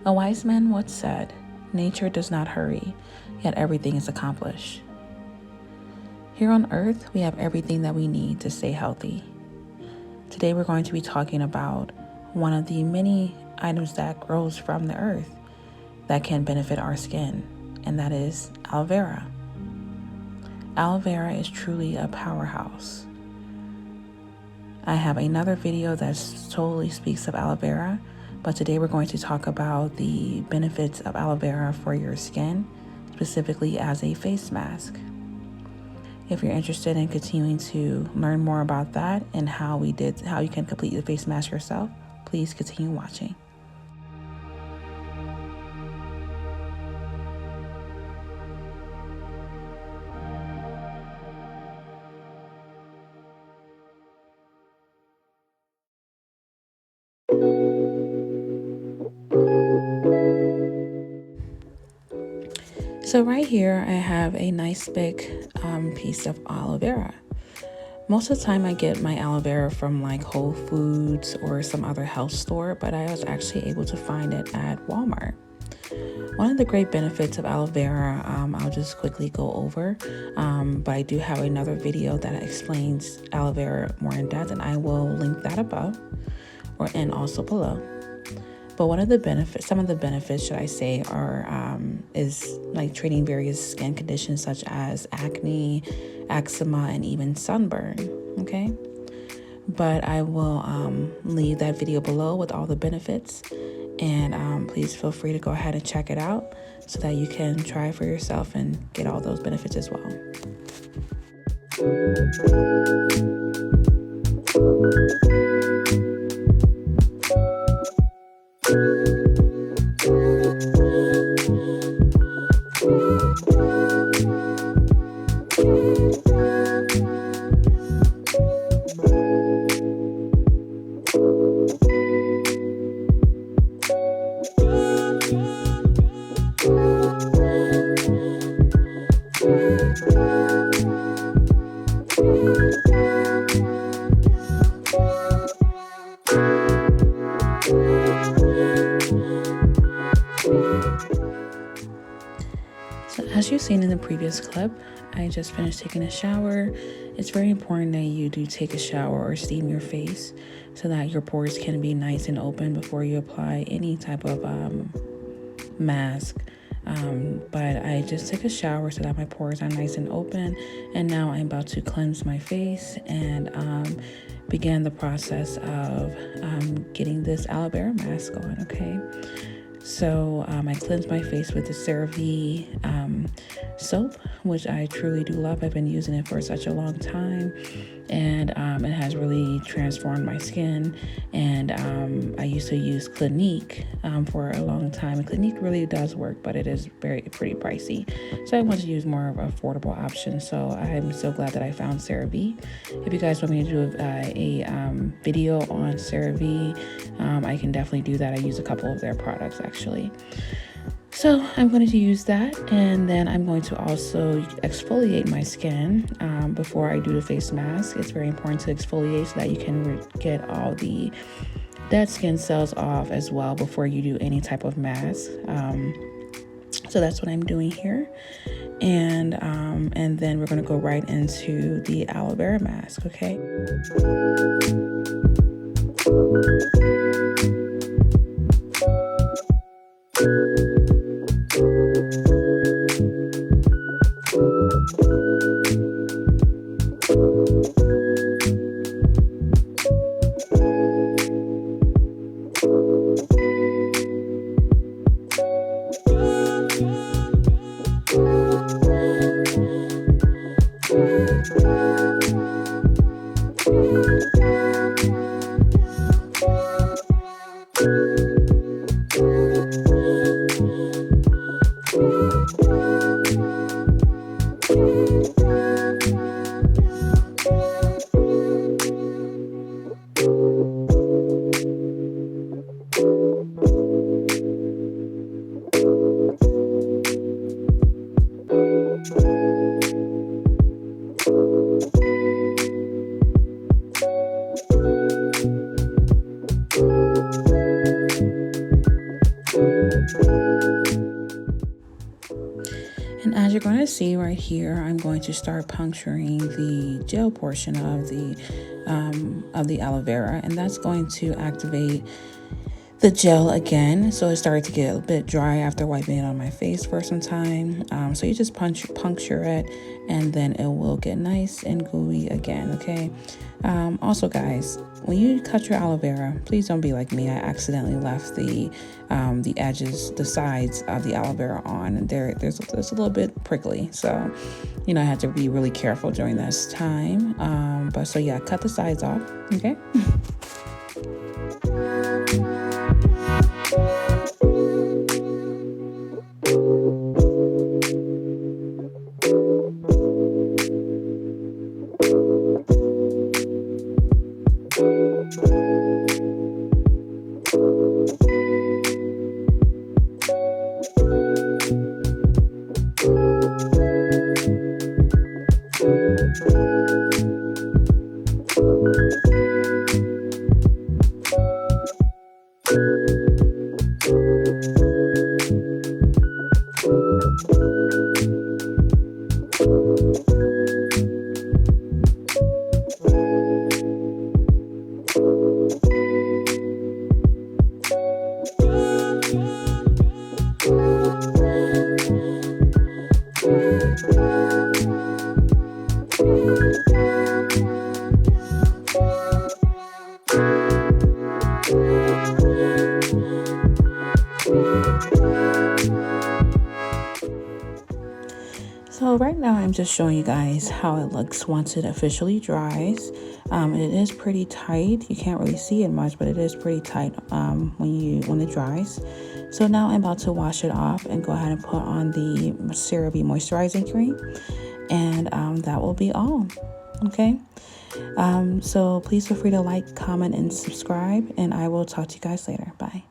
A wise man once said, "Nature does not hurry, yet everything is accomplished." Here on earth, we have everything that we need to stay healthy. Today, we're going to be talking about one of the many items that grows from the earth that can benefit our skin, and that is aloe vera. Aloe vera is truly a powerhouse. I have another video that totally speaks of aloe vera, but today we're going to talk about the benefits of aloe vera for your skin, specifically as a face mask. If you're interested in continuing to learn more about that and how you can complete the face mask yourself, please continue watching. So right here, I have a nice big piece of aloe vera. Most of the time I get my aloe vera from like Whole Foods or some other health store, but I was actually able to find it at Walmart. One of the great benefits of aloe vera, I'll just quickly go over, but I do have another video that explains aloe vera more in depth, and I will link that above and also below. But some of the benefits, should I say, is like treating various skin conditions such as acne, eczema, and even sunburn. Okay, but I will leave that video below with all the benefits, and please feel free to go ahead and check it out so that you can try it for yourself and get all those benefits as well. So as you've seen in the previous clip, I just finished taking a shower. It's very important that you do take a shower or steam your face so that your pores can be nice and open before you apply any type of mask. But I just took a shower so that my pores are nice and open, and now I'm about to cleanse my face and begin the process of getting this aloe vera mask on. Okay, so I cleansed my face with the CeraVe soap, which I truly do love. I've been using it for such a long time, and it has really transformed my skin. And I used to use Clinique for a long time, and Clinique really does work, but it is pretty pricey. So I wanted to use more of an affordable option. So I'm so glad that I found CeraVe. If you guys want me to do a video on CeraVe, I can definitely do that. I use a couple of their products actually. So I'm going to use that, and then I'm going to also exfoliate my skin before I do the face mask. It's very important to exfoliate so that you can get all the dead skin cells off as well before you do any type of mask. So that's what I'm doing here, and then we're going to go right into the aloe vera mask. Okay. guys see right here, I'm going to start puncturing the gel portion of the aloe vera, and that's going to activate the gel again. So it started to get a bit dry after wiping it on my face for some time. So you just puncture it, and then it will get nice and gooey again. Okay. Also, guys, when you cut your aloe vera, please don't be like me. I accidentally left the edges, the sides of the aloe vera on, and there's a little bit prickly. So, I had to be really careful during this time. But so yeah, cut the sides off. Okay. So right now I'm just showing you guys how it looks once it officially dries. It is pretty tight. You can't really see it much, but it is pretty tight when it dries. So now I'm about to wash it off and go ahead and put on the CeraVe moisturizing cream, and that will be all. Okay. So please feel free to like, comment, and subscribe, and I will talk to you guys later. Bye.